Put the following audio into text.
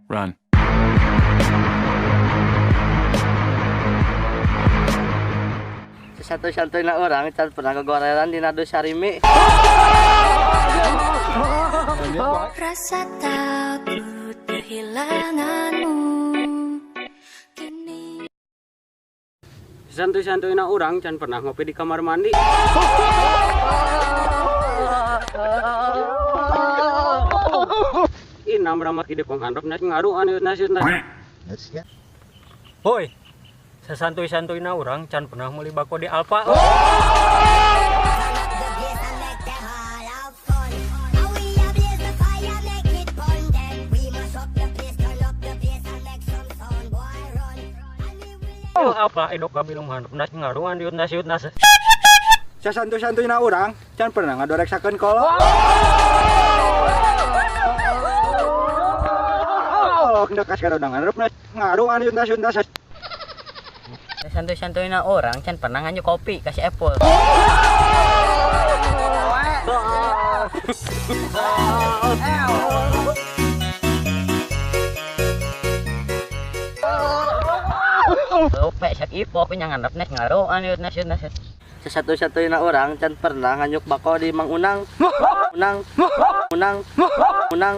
Run. Satu-satunya orang can pernah kegoreran di nado sarimi. Rasa takut kehilanganmu kini. Santuy-santuy orang can pernah ngopi di kamar mandi. Inam ramat ide penghandap nasi ngaruh anu nasi. Hoi, sesantuy-santuy orang can pernah meli bako di Alfa. Apa edok kami lumhandap nasi ngaruh anu nasi. Sasantuy-santuy orang can pernah ngadoreksakeun kolot. Hendak kasih karodangan ngaruh anu untas. Santuy-santuy orang can pernah nganyu kopi kasih apple. Lupa sak ipo penyangan nes ngaruh anu nasi. Satu-satunya orang can pernah nganyuk bako di Mang Unang. Unang nang nang